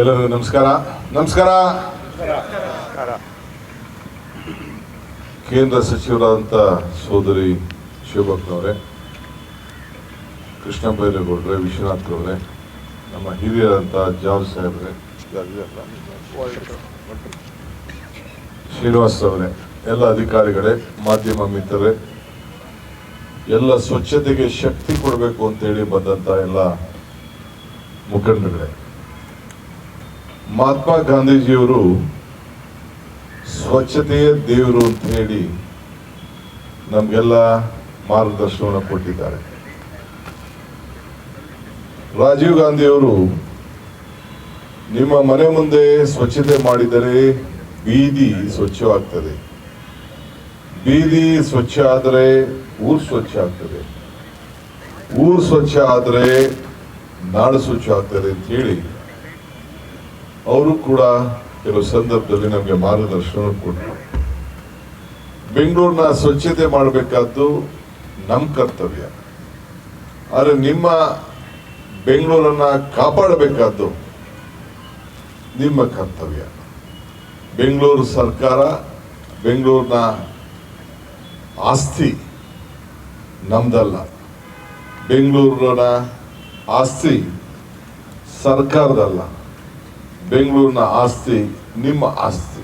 ಎಲ್ಲರಿಗೂ ನಮಸ್ಕಾರ. ನಮಸ್ಕಾರ. ಕೇಂದ್ರ ಸಚಿವರಾದಂಥ ಸೋದರಿ ಶಿವಭಕ್ತವರೇ, ಕೃಷ್ಣ ಬೈರೇಗೌಡರೇ, ವಿಶ್ವನಾಥ್ ಅವರೇ, ನಮ್ಮ ಹಿರಿಯರಂಥ ಜಾರ್ಜ್ ಸಾಹೇಬ್ರೆ, ಶ್ರೀನಿವಾಸ್ ಅವರೇ, ಎಲ್ಲ ಅಧಿಕಾರಿಗಳೇ, ಮಾಧ್ಯಮ ಮಿತ್ರರೇ, ಎಲ್ಲ ಸ್ವಚ್ಛತೆಗೆ ಶಕ್ತಿ ಕೊಡಬೇಕು ಅಂತೇಳಿ ಬಂದಂಥ ಎಲ್ಲ ಮುಖಂಡರುಗಳೇ, ಮಹಾತ್ಮ ಗಾಂಧೀಜಿಯವರು ಸ್ವಚ್ಛತೆಯೇ ದೇವರು ಅಂತ ಹೇಳಿ ನಮಗೆಲ್ಲ ಮಾರ್ಗದರ್ಶನವನ್ನು ಕೊಟ್ಟಿದ್ದಾರೆ. ರಾಜೀವ್ ಗಾಂಧಿಯವರು ನಿಮ್ಮ ಮನೆ ಮುಂದೆ ಸ್ವಚ್ಛತೆ ಮಾಡಿದರೆ ಬೀದಿ ಸ್ವಚ್ಛವಾಗ್ತದೆ, ಬೀದಿ ಸ್ವಚ್ಛ ಆದರೆ ಊರು ಸ್ವಚ್ಛ ಆಗ್ತದೆ, ಊರು ಸ್ವಚ್ಛ ಆದರೆ ನಾಡು ಸ್ವಚ್ಛ ಆಗ್ತದೆ ಅಂತ ಹೇಳಿ ಅವರು ಕೂಡ ಕೆಲವು ಸಂದರ್ಭದಲ್ಲಿ ನಮಗೆ ಮಾರ್ಗದರ್ಶನ ಕೊಟ್ಟರು. ಬೆಂಗಳೂರಿನ ಸ್ವಚ್ಛತೆ ಮಾಡಬೇಕಾದ್ದು ನಮ್ಮ ಕರ್ತವ್ಯ, ಆದರೆ ನಿಮ್ಮ ಬೆಂಗಳೂರನ್ನ ಕಾಪಾಡಬೇಕಾದ್ದು ನಿಮ್ಮ ಕರ್ತವ್ಯ. ಬೆಂಗಳೂರು ಸರ್ಕಾರ, ಬೆಂಗಳೂರಿನ ಆಸ್ತಿ ನಮ್ದಲ್ಲ, ಬೆಂಗಳೂರಿನ ಆಸ್ತಿ ಸರ್ಕಾರದಲ್ಲ, ಬೆಂಗಳೂರಿನ ಆಸ್ತಿ ನಿಮ್ಮ ಆಸ್ತಿ.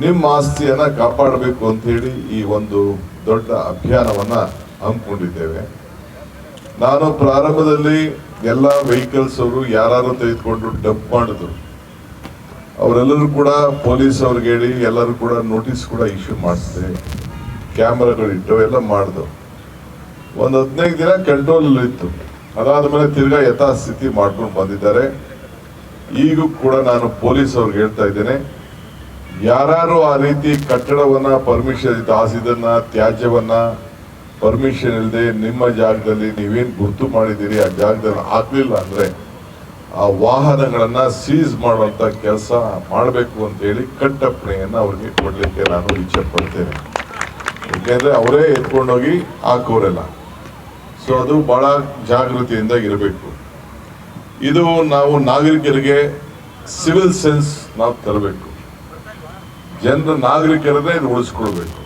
ನಿಮ್ಮ ಆಸ್ತಿಯನ್ನ ಕಾಪಾಡಬೇಕು ಅಂತ ಹೇಳಿ ಈ ಒಂದು ದೊಡ್ಡ ಅಭಿಯಾನವನ್ನ ಹಮ್ಮಿಕೊಂಡಿದ್ದೇವೆ. ನಾನು ಪ್ರಾರಂಭದಲ್ಲಿ ಎಲ್ಲ ವೆಹಿಕಲ್ಸ್ ಅವರು ಯಾರು ತೆಗೆದುಕೊಂಡು ಡಂಪ್ ಮಾಡಿದ್ರು, ಅವರೆಲ್ಲರೂ ಕೂಡ ಪೊಲೀಸ್ ಅವ್ರಿಗೆ ಹೇಳಿ ಎಲ್ಲರೂ ಕೂಡ ನೋಟಿಸ್ ಕೂಡ ಇಶ್ಯೂ ಮಾಡಿಸಿದೆ, ಕ್ಯಾಮ್ರಾಗಳಿಟ್ಟು ಎಲ್ಲ ಮಾಡಿದ್ರು. ಒಂದು 15 ದಿನ ಕಂಟ್ರೋಲ್ ಇತ್ತು. ಅದಾದ ಮೇಲೆ ತಿರ್ಗಾ ಯಥಾಸ್ಥಿತಿ ಮಾಡ್ಕೊಂಡು ಬಂದಿದ್ದಾರೆ. ಈಗೂ ಕೂಡ ನಾನು ಪೊಲೀಸ್ ಅವ್ರಿಗೆ ಹೇಳ್ತಾ ಇದ್ದೇನೆ, ಯಾರು ಆ ರೀತಿ ಕಟ್ಟಡವನ್ನ ಪರ್ಮಿಷನ್ ಇದನ್ನ ತ್ಯಾಜ್ಯವನ್ನ ಪರ್ಮಿಷನ್ ಇಲ್ಲದೆ ನಿಮ್ಮ ಜಾಗದಲ್ಲಿ ನೀವೇನ್ ಗುರ್ತು ಮಾಡಿದ್ದೀರಿ ಆ ಜಾಗದಲ್ಲಿ ಹಾಕ್ಲಿಲ್ಲ ಅಂದ್ರೆ ಆ ವಾಹನಗಳನ್ನ ಸೀಸ್ ಮಾಡುವಂತ ಕೆಲಸ ಮಾಡಬೇಕು ಅಂತ ಹೇಳಿ ಕಟ್ಟಪ್ಪಣೆಯನ್ನ ಅವ್ರಿಗೆ ಕೊಡ್ಲಿಕ್ಕೆ ನಾನು ಇಚ್ಛೆ ಪಡ್ತೇನೆ. ಯಾಕೆಂದ್ರೆ ಅವರೇ ಎತ್ಕೊಂಡೋಗಿ ಹಾಕೋರೆಲ್ಲ. ಸೊ ಅದು ಬಹಳ ಜಾಗೃತಿಯಿಂದ ಇರಬೇಕು. ಇದು ನಾವು ನಾಗರಿಕರಿಗೆ ಸಿವಿಲ್ ಸೆನ್ಸ್ ನಾವು ತರಬೇಕು, ಜನರ ನಾಗರಿಕರನ್ನೇ ಇದು ಉಳಿಸ್ಕೊಳ್ಬೇಕು.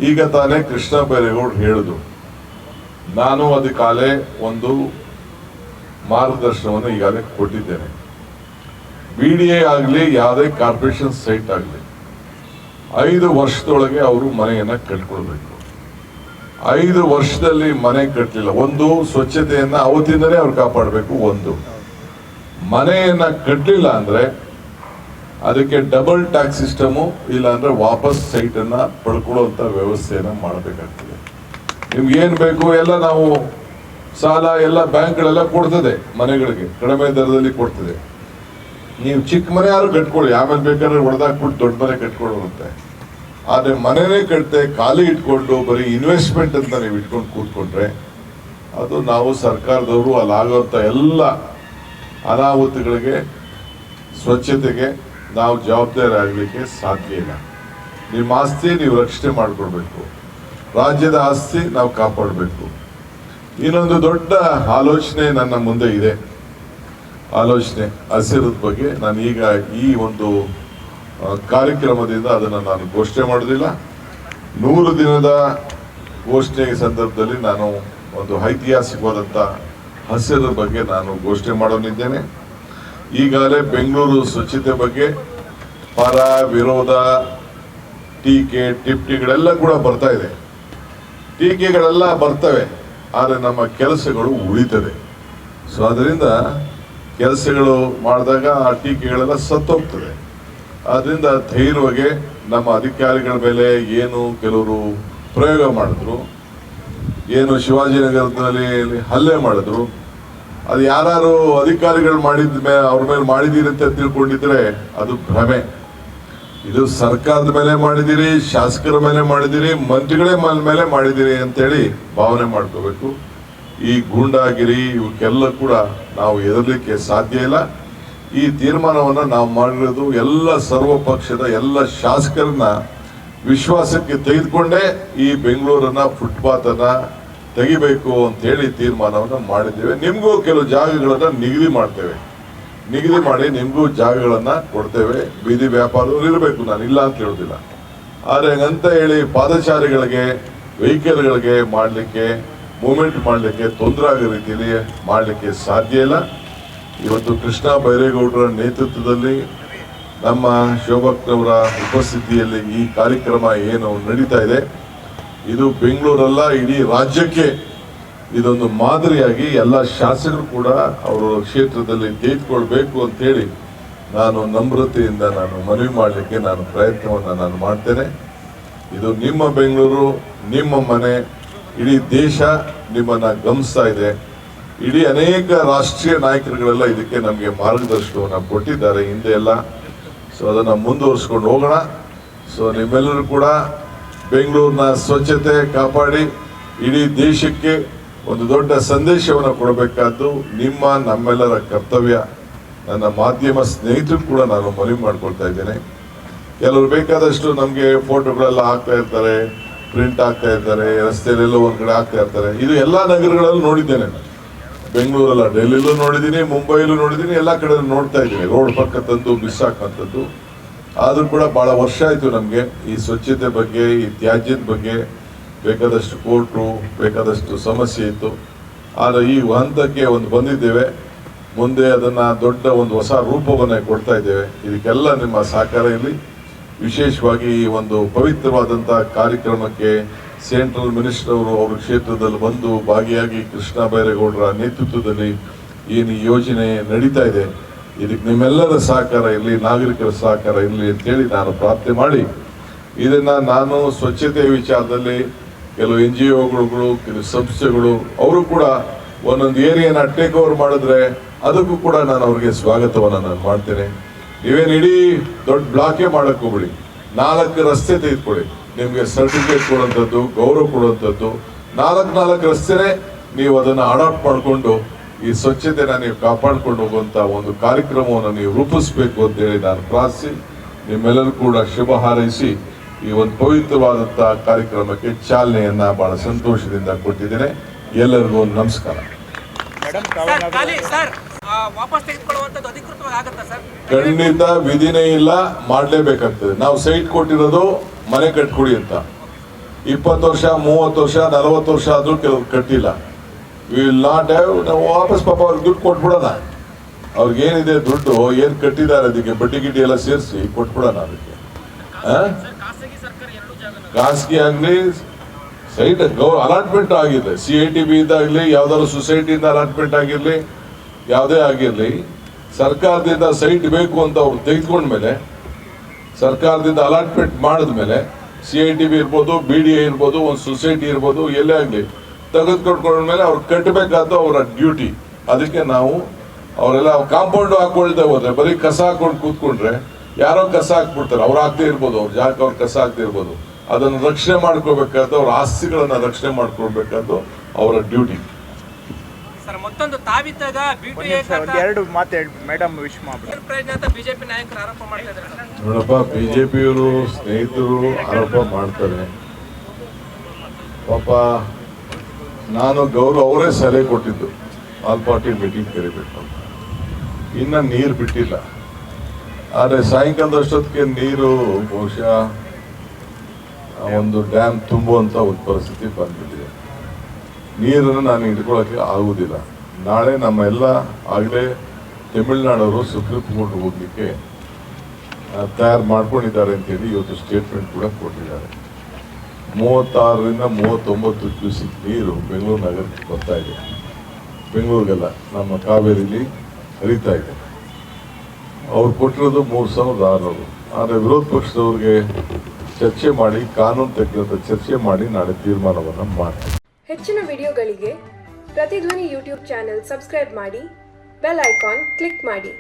ಈಗ ತಾನೇ ಕೃಷ್ಣ ಬೈರೇಗೌಡರು ಹೇಳಿದ್ರು, ನಾನು ಅದಕ್ಕಾಲೆ ಒಂದು ಮಾರ್ಗದರ್ಶನವನ್ನು ಈಗಾಗಲೇ ಕೊಟ್ಟಿದ್ದೇನೆ. BDA ಆಗಲಿ ಯಾವುದೇ ಕಾರ್ಪೊರೇಷನ್ ಸೈಟ್ ಆಗಲಿ 5 ವರ್ಷದೊಳಗೆ ಅವರು ಮನೆಯನ್ನ ಕಟ್ಕೊಳ್ಬೇಕು. 5 ವರ್ಷದಲ್ಲಿ ಮನೆ ಕಟ್ಟಲಿಲ್ಲ, ಒಂದು ಸ್ವಚ್ಛತೆಯನ್ನ ಅವತ್ತಿಂದಲೇ ಅವ್ರು ಕಾಪಾಡಬೇಕು. ಒಂದು ಮನೆಯನ್ನ ಕಟ್ಟಲಿಲ್ಲ ಅಂದ್ರೆ ಅದಕ್ಕೆ ಡಬಲ್ ಟ್ಯಾಕ್ಸ್ ಸಿಸ್ಟಮು, ಇಲ್ಲ ಅಂದ್ರೆ ವಾಪಸ್ ಸೈಟ್ ಅನ್ನ ಪಡ್ಕೊಳ್ಳುವಂತ ವ್ಯವಸ್ಥೆಯನ್ನ ಮಾಡಬೇಕಾಗ್ತದೆ. ನಿಮ್ಗೆ ಏನ್ ಬೇಕು ಎಲ್ಲ ನಾವು ಸಾಲ ಎಲ್ಲ ಬ್ಯಾಂಕ್ಗಳೆಲ್ಲ ಕೊಡ್ತದೆ, ಮನೆಗಳಿಗೆ ಕಡಿಮೆ ದರದಲ್ಲಿ ಕೊಡ್ತದೆ. ನೀವು ಚಿಕ್ಕ ಮನೆ ಯಾರು ಕಟ್ಕೊಳ್ಳಿ, ಆಮೇಲೆ ಬೇಕಾದ್ರೆ ಹೊಡೆದಾಕ್ಬಿಟ್ಟು ದೊಡ್ಡ ಮನೆ ಕಟ್ಕೊಳ್ಳುತ್ತೆ. ಆದ್ರೆ ಮನೆನೇ ಕಟ್ತೆ ಖಾಲಿ ಇಟ್ಕೊಂಡು ಬರೀ ಇನ್ವೆಸ್ಟ್ಮೆಂಟ್ ಅಂತ ನೀವು ಇಟ್ಕೊಂಡು ಕೂತ್ಕೊಂಡ್ರೆ ಅದು ನಾವು ಸರ್ಕಾರದವರು ಅಲ್ಲಾಗುವಂತ ಎಲ್ಲ ಅನಾಹುತಗಳಿಗೆ ಸ್ವಚ್ಛತೆಗೆ ನಾವು ಜವಾಬ್ದಾರಿ ಆಗಲಿಕ್ಕೆ ಸಾಧ್ಯ ಇಲ್ಲ. ನಿಮ್ಮ ಆಸ್ತಿ ನೀವು ರಕ್ಷಣೆ ಮಾಡ್ಕೊಳ್ಬೇಕು, ರಾಜ್ಯದ ಆಸ್ತಿ ನಾವು ಕಾಪಾಡಬೇಕು. ಇನ್ನೊಂದು ದೊಡ್ಡ ಆಲೋಚನೆ ನನ್ನ ಮುಂದೆ ಇದೆ. ಆಲೋಚನೆ ಹಸಿರದ ಬಗ್ಗೆ ನಾನು ಈಗ ಈ ಒಂದು ಕಾರ್ಯಕ್ರಮದಿಂದ ಅದನ್ನು ನಾನು ಘೋಷಣೆ ಮಾಡೋದಿಲ್ಲ. 100 ದಿನದ ಘೋಷಣೆ ಸಂದರ್ಭದಲ್ಲಿ ನಾನು ಒಂದು ಐತಿಹಾಸಿಕವಾದಂಥ ಹಸಿರ ಬಗ್ಗೆ ನಾನು ಘೋಷಣೆ ಮಾಡೋನಿದ್ದೇನೆ. ಈಗಾಗಲೇ ಬೆಂಗಳೂರು ಸ್ವಚ್ಛತೆ ಬಗ್ಗೆ ಪರ ವಿರೋಧ ಟೀಕೆ ಟಿಪ್ಪಣಿಗಳೆಲ್ಲ ಕೂಡ ಬರ್ತಾ ಇದೆ. ಟೀಕೆಗಳೆಲ್ಲ ಬರ್ತವೆ, ಆದರೆ ನಮ್ಮ ಕೆಲಸಗಳು ಉಳಿತದೆ. ಸೊ ಅದರಿಂದ ಕೆಲಸಗಳು ಮಾಡಿದಾಗ ಆ ಟೀಕೆಗಳೆಲ್ಲ ಸತ್ತೋಗ್ತದೆ. ಅದರಿಂದ ಧೈರ್ಯವಾಗಿ ನಮ್ಮ ಅಧಿಕಾರಿಗಳ ಮೇಲೆ ಏನು ಕೆಲವರು ಪ್ರಯೋಗ ಮಾಡಿದ್ರು, ಏನು ಶಿವಾಜಿನಗರದಲ್ಲಿ ಹಲ್ಲೆ ಮಾಡಿದ್ರು, ಅದು ಯಾರು ಅಧಿಕಾರಿಗಳು ಮಾಡಿದ ಮೇಲೆ ಅವ್ರ ಮೇಲೆ ಮಾಡಿದೀರಿ ಅಂತ ತಿಳ್ಕೊಂಡಿದ್ರೆ ಅದು ಭ್ರಮೆ. ಇದು ಸರ್ಕಾರದ ಮೇಲೆ ಮಾಡಿದಿರಿ, ಶಾಸಕರ ಮೇಲೆ ಮಾಡಿದಿರಿ, ಮಂತ್ರಿಗಳೇ ಮೇಲೆ ಮಾಡಿದಿರಿ ಅಂತೇಳಿ ಭಾವನೆ ಮಾಡ್ಕೋಬೇಕು. ಈ ಗೂಂಡಾಗಿರಿ ಇವಕ್ಕೆಲ್ಲ ಕೂಡ ನಾವು ಎದುರಲಿಕ್ಕೆ ಸಾಧ್ಯ ಇಲ್ಲ. ಈ ತೀರ್ಮಾನವನ್ನು ನಾವು ಮಾಡಿರೋದು ಎಲ್ಲ ಸರ್ವ ಪಕ್ಷದ ಎಲ್ಲ ಶಾಸಕರನ್ನ ವಿಶ್ವಾಸಕ್ಕೆ ತೆಗೆದುಕೊಂಡೇ ಈ ಬೆಂಗಳೂರನ್ನ ಫುಟ್ಪಾತ್ ಅನ್ನ ತೆಗಿಬೇಕು ಅಂತ ಹೇಳಿ ತೀರ್ಮಾನವನ್ನು ಮಾಡಿದ್ದೇವೆ. ನಿಮಗೂ ಕೆಲವು ಜಾಗಗಳನ್ನ ನಿಗದಿ ಮಾಡ್ತೇವೆ. ನಿಗದಿ ಮಾಡಿ ನಿಮಗೂ ಜಾಗಗಳನ್ನ ಕೊಡ್ತೇವೆ. ಬೀದಿ ವ್ಯಾಪಾರದವ್ರು ಇರಬೇಕು, ನಾನು ಇಲ್ಲ ಅಂತ ಹೇಳೋದಿಲ್ಲ. ಆದರೆ ಹಂಗಂತ ಹೇಳಿ ಪಾದಚಾರಿಗಳಿಗೆ ವೆಹಿಕಲ್ಗಳಿಗೆ ಮಾಡಲಿಕ್ಕೆ ಮೂವ್ಮೆಂಟ್ ಮಾಡಲಿಕ್ಕೆ ತೊಂದರೆ ಆಗೋ ರೀತಿಯಲ್ಲಿ ಮಾಡಲಿಕ್ಕೆ ಸಾಧ್ಯ ಇಲ್ಲ. ಇವತ್ತು ಕೃಷ್ಣ ಬೈರೇಗೌಡರ ನೇತೃತ್ವದಲ್ಲಿ ನಮ್ಮ ಶೋಭಕ್ನವರ ಉಪಸ್ಥಿತಿಯಲ್ಲಿ ಈ ಕಾರ್ಯಕ್ರಮ ಏನು ನಡೀತಾ ಇದೆ, ಇದು ಬೆಂಗಳೂರಲ್ಲ ಇಡೀ ರಾಜ್ಯಕ್ಕೆ ಇದೊಂದು ಮಾದರಿಯಾಗಿ ಎಲ್ಲ ಶಾಸಕರು ಕೂಡ ಅವರ ಕ್ಷೇತ್ರದಲ್ಲಿ ತೆಗೆದುಕೊಳ್ಬೇಕು ಅಂತೇಳಿ ನಾನು ನಮ್ರತೆಯಿಂದ ನಾನು ಮನವಿ ಮಾಡಲಿಕ್ಕೆ ನಾನು ಪ್ರಯತ್ನವನ್ನು ನಾನು ಮಾಡ್ತೇನೆ. ಇದು ನಿಮ್ಮ ಬೆಂಗಳೂರು, ನಿಮ್ಮ ಮನೆ, ಇಡೀ ದೇಶ ನಿಮ್ಮನ್ನು ಗಮನಿಸ್ತಾ ಇದೆ. ಇಡೀ ಅನೇಕ ರಾಷ್ಟ್ರೀಯ ನಾಯಕರುಗಳೆಲ್ಲ ಇದಕ್ಕೆ ನಮಗೆ ಮಾರ್ಗದರ್ಶನವನ್ನು ಕೊಟ್ಟಿದ್ದಾರೆ ಹಿಂದೆ ಎಲ್ಲ. ಸೊ ಅದನ್ನು ಮುಂದುವರಿಸ್ಕೊಂಡು ಹೋಗೋಣ. ಸೊ ನಿಮ್ಮೆಲ್ಲರೂ ಕೂಡ ಬೆಂಗಳೂರಿನ ಸ್ವಚ್ಛತೆ ಕಾಪಾಡಿ ಇಡೀ ದೇಶಕ್ಕೆ ಒಂದು ದೊಡ್ಡ ಸಂದೇಶವನ್ನು ಕೊಡಬೇಕಾದ್ದು ನಿಮ್ಮ ನಮ್ಮೆಲ್ಲರ ಕರ್ತವ್ಯ. ನನ್ನ ಮಾಧ್ಯಮ ಸ್ನೇಹಿತರು ಕೂಡ ನಾನು ಮನವಿ ಮಾಡ್ಕೊಳ್ತಾ ಇದ್ದೇನೆ. ಕೆಲವರು ಬೇಕಾದಷ್ಟು ನಮಗೆ ಫೋಟೋಗಳೆಲ್ಲ ಹಾಕ್ತಾ ಇರ್ತಾರೆ, ಪ್ರಿಂಟ್ ಆಗ್ತಾ ಇರ್ತಾರೆ, ರಸ್ತೆಯಲ್ಲೆಲ್ಲ ಒಂದು ಕಡೆ ಹಾಕ್ತಾ ಇರ್ತಾರೆ. ಇದು ಎಲ್ಲ ನಗರಗಳಲ್ಲೂ ನೋಡಿದ್ದೇನೆ ನಾನು. ಬೆಂಗಳೂರಲ್ಲ, ಡೆಲ್ಲಿಲೂ ನೋಡಿದ್ದೀನಿ, ಮುಂಬೈಲೂ ನೋಡಿದ್ದೀನಿ, ಎಲ್ಲ ಕಡೆ ನೋಡ್ತಾ ಇದ್ದೀನಿ. ರೋಡ್ ಪಕ್ಕದಂತದ್ದು ಬಿಸಾಕಂಥದ್ದು. ಆದರೂ ಕೂಡ ಭಾಳ ವರ್ಷ ಆಯಿತು ನಮಗೆ ಈ ಸ್ವಚ್ಛತೆ ಬಗ್ಗೆ, ಈ ತ್ಯಾಜ್ಯದ ಬಗ್ಗೆ ಬೇಕಾದಷ್ಟು ಕೋರ್ಟು, ಬೇಕಾದಷ್ಟು ಸಮಸ್ಯೆ ಇತ್ತು. ಆದರೆ ಈ ಹಂತಕ್ಕೆ ಒಂದು ಬಂದಿದ್ದೇವೆ. ಮುಂದೆ ಅದನ್ನು ದೊಡ್ಡ ಒಂದು ಹೊಸ ರೂಪವನ್ನು ಕೊಡ್ತಾ ಇದ್ದೇವೆ. ಇದಕ್ಕೆಲ್ಲ ನಿಮ್ಮ ಸಹಕಾರ ಇರಲಿ. ವಿಶೇಷವಾಗಿ ಈ ಒಂದು ಪವಿತ್ರವಾದಂಥ ಕಾರ್ಯಕ್ರಮಕ್ಕೆ ಸೆಂಟ್ರಲ್ ಮಿನಿಸ್ಟರ್ ಅವರು ಅವ್ರ ಕ್ಷೇತ್ರದಲ್ಲಿ ಬಂದು ಭಾಗಿಯಾಗಿ ಕೃಷ್ಣ ಬೈರೇಗೌಡರ ನೇತೃತ್ವದಲ್ಲಿ ಏನು ಈ ಯೋಜನೆ ನಡೀತಾ ಇದೆ, ಇದಕ್ಕೆ ನಿಮ್ಮೆಲ್ಲರ ಸಹಕಾರ ಇರಲಿ, ನಾಗರಿಕರ ಸಹಕಾರ ಇರಲಿ ಅಂತೇಳಿ ನಾನು ಪ್ರಾರ್ಥನೆ ಮಾಡಿ, ಇದನ್ನು ನಾನು ಸ್ವಚ್ಛತೆ ವಿಚಾರದಲ್ಲಿ ಕೆಲವು NGOಗಳು, ಕೆಲವು ಸಂಸ್ಥೆಗಳು ಅವರು ಕೂಡ ಒಂದೊಂದು ಏರಿಯಾನ ಟೇಕ್ ಓವರ್ ಮಾಡಿದ್ರೆ ಅದಕ್ಕೂ ಕೂಡ ನಾನು ಅವ್ರಿಗೆ ಸ್ವಾಗತವನ್ನು ನಾನು ಮಾಡ್ತೇನೆ. ನೀವೇನು ಇಡೀ ದೊಡ್ಡ ಬ್ಲಾಕೇ ಮಾಡಕ್ಕೆ ಹೋಗ್ಬಿಡಿ, 4 ರಸ್ತೆ ತೆಗೆದುಕೊಳ್ಳಿ. ನಿಮಗೆ ಸರ್ಟಿಫಿಕೇಟ್ ಕೊಡುವಂಥದ್ದು, ಗೌರವ ಕೊಡುವಂಥದ್ದು 4 ರಸ್ತೆನೇ ನೀವು ಅದನ್ನು ಅಡಾಪ್ಟ್ ಮಾಡಿಕೊಂಡು ಈ ಸ್ವಚ್ಛತೆನ ನೀವು ಕಾಪಾಡ್ಕೊಂಡು ಹೋಗುವಂಥ ಒಂದು ಕಾರ್ಯಕ್ರಮವನ್ನು ನೀವು ರೂಪಿಸಬೇಕು ಅಂತೇಳಿ ನಾನು ಪ್ರಾರ್ಥಿಸಿ ನಿಮ್ಮೆಲ್ಲರೂ ಕೂಡ ಶುಭ ಹಾರೈಸಿ ಈ ಒಂದು ಪವಿತ್ರವಾದಂಥ ಕಾರ್ಯಕ್ರಮಕ್ಕೆ ಚಾಲನೆಯನ್ನ ಬಹಳ ಸಂತೋಷದಿಂದ ಕೊಟ್ಟಿದ್ದೇನೆ. ಎಲ್ಲರಿಗೂ ನಮಸ್ಕಾರ. ಖಂಡಿತ ವಿಧಿನೇ ಇಲ್ಲ, ಮಾಡಲೇಬೇಕಾಗ್ತದೆ. ನಾವು ಸೈಟ್ ಕೊಟ್ಟಿರೋದು ಮನೆ ಕಟ್ಕೊಡಿ ಅಂತ. 20 ವರ್ಷ, 30 ವರ್ಷ, 40 ವರ್ಷ ಆದ್ರೂ ಕೆಲವ್ರು ಕಟ್ಟಿಲ್ಲ. ವಿ ವಿಲ್ ನಾಟ್ ಹ್ಯಾವ್, ನಾವು ವಾಪಸ್ ಪಾಪ ಅವ್ರಿಗೆ ದುಡ್ಡು ಕೊಟ್ಬಿಡೋಣ. ಅವ್ರಿಗೆ ಏನಿದೆ ದುಡ್ಡು, ಏನು ಕಟ್ಟಿದ್ದಾರೆ ಅದಕ್ಕೆ ಬಡ್ಡಿ ಗಿಡ್ಡಿ ಎಲ್ಲ ಸೇರಿಸಿ ಕೊಟ್ಬಿಡೋಣ. ಅದಕ್ಕೆ ಖಾಸಗಿ ಆಗಲಿ, ಸೈಟ್ ಅಲಾಟ್ಮೆಂಟ್ ಆಗಿರಲಿ, CITB ಇದಾಗಲಿ, ಯಾವ್ದಾದ್ರು ಸೊಸೈಟಿಯಿಂದ ಅಲಾಟ್ಮೆಂಟ್ ಆಗಿರಲಿ, ಯಾವುದೇ ಆಗಿರಲಿ, ಸರ್ಕಾರದಿಂದ ಸೈಟ್ ಬೇಕು ಅಂತ ಅವ್ರು ತೆಗೆದುಕೊಂಡ್ಮೇಲೆ, ಸರ್ಕಾರದಿಂದ ಅಲಾಟ್ಮೆಂಟ್ ಮಾಡಿದ್ಮೇಲೆ CITB ಇರ್ಬೋದು, BDA ಇರ್ಬೋದು, ಒಂದು ಸೊಸೈಟಿ ಇರ್ಬೋದು, ಎಲ್ಲೇ ಆಗಲಿ ತೆಗೆದುಕೊಂಡ್ಮೇಲೆ ಅವ್ರು ಕಟ್ಟಬೇಕಾದ ಅವರ ಡ್ಯೂಟಿ. ಅದಕ್ಕೆ ನಾವು ಅವರೆಲ್ಲ ಕಾಂಪೌಂಡ್ ಹಾಕೊಳ್ದೆ ಹೋದ್ರೆ, ಬರೀ ಕಸ ಹಾಕೊಂಡು ಕೂತ್ಕೊಂಡ್ರೆ ಯಾರೋ ಕಸ ಹಾಕ್ಬಿಡ್ತಾರೆ. ಅವ್ರು ಹಾಕ್ದೇ ಇರ್ಬೋದು, ಅವ್ರ ಜಾಗಕ್ಕೆ ಅವ್ರು ಕಸ ಹಾಕ್ದೇ ಇರ್ಬೋದು. ಅದನ್ನು ರಕ್ಷಣೆ ಮಾಡ್ಕೋಬೇಕಾದ, ಅವ್ರ ಆಸ್ತಿಗಳನ್ನ ರಕ್ಷಣೆ ಮಾಡ್ಕೊಳ್ಬೇಕಾದ್ದು ಅವರ ಡ್ಯೂಟಿ. ಸರ್, ಮತ್ತೊಂದು ತಾವಿದ್ದಾಗ ಎರಡು ಮಾತಾಡಿ ಮೇಡಮ್ ವಿಶ್ ಮಾಡಿ ಬಿಜೆಪಿ ನಾಯಕರು ಆರೋಪ ಮಾಡ್ತಿದ್ದಾರೆ. ನೋಡಪ್ಪ, ಬಿಜೆಪಿಯವರು ಸ್ನೇಹಿತರು ಆರೋಪ ಮಾಡ್ತಾರೆ. ಪಾಪ ನಾನು ಗೌರವ ಅವರೇ ಸಲಹೆ ಕೊಟ್ಟಿದ್ದು ಆಲ್ ಪಾರ್ಟಿ ಮೀಟಿಂಗ್ ಕರಿಬೇಕು ಅಂತ. ಇನ್ನು ನೀರು ಬಿಟ್ಟಿಲ್ಲ. ಆದರೆ ಸಾಯಂಕಾಲದಷ್ಟೊತ್ತಿಗೆ ನೀರು ಬಹುಶಃ ಒಂದು ಡ್ಯಾಮ್ ತುಂಬುವಂಥ ಒಂದು ಪರಿಸ್ಥಿತಿ ಬಂದ್ಬಿಟ್ಟಿದೆ. ನೀರನ್ನು ನಾನು ಹಿಡ್ಕೊಳ್ಳೋಕ್ಕೆ ಆಗುವುದಿಲ್ಲ. ನಾಳೆ ನಮ್ಮೆಲ್ಲ ಆಗಲೇ ತಮಿಳುನಾಡವರು ಸುಪ್ರೀಂ ಕೋರ್ಟ್ ಹೋಗ್ಲಿಕ್ಕೆ ತಯಾರು ಮಾಡ್ಕೊಂಡಿದ್ದಾರೆ ಅಂತೇಳಿ ಇವತ್ತು ಸ್ಟೇಟ್ಮೆಂಟ್ ಕೂಡ ಕೊಟ್ಟಿದ್ದಾರೆ. 36ರಿಂದ 39 ಕ್ಯೂಸಿಕ್ ನೀರು ಬೆಂಗಳೂರು ನಗರಕ್ಕೆ ಬರ್ತಾ ಇದೆ. ಬೆಂಗಳೂರಿಗೆಲ್ಲ ನಮ್ಮ ಕಾವೇರಿಲಿ ಹರಿತಾ ಇದೆ. ಅವ್ರು ಕೊಟ್ಟಿರೋದು 3600. ಆದರೆ ವಿರೋಧ ಪಕ್ಷದವ್ರಿಗೆ ಚರ್ಚೆ ಮಾಡಿ, ಕಾನೂನು ತಕ್ಕಂಥ ಚರ್ಚೆ ಮಾಡಿ ನಾಳೆ ತೀರ್ಮಾನವನ್ನು ಮಾಡ್ತಾರೆ. ಹೆಚ್ಚಿನ ವಿಡಿಯೋಗಳಿಗೆ ಪ್ರತಿಧ್ವನಿ ಯೂಟ್ಯೂಬ್ ಚಾನೆಲ್ ಸಬ್ಸ್ಕ್ರೈಬ್ ಮಾಡಿ, ಬೆಲ್ ಐಕಾನ್ ಕ್ಲಿಕ್ ಮಾಡಿ.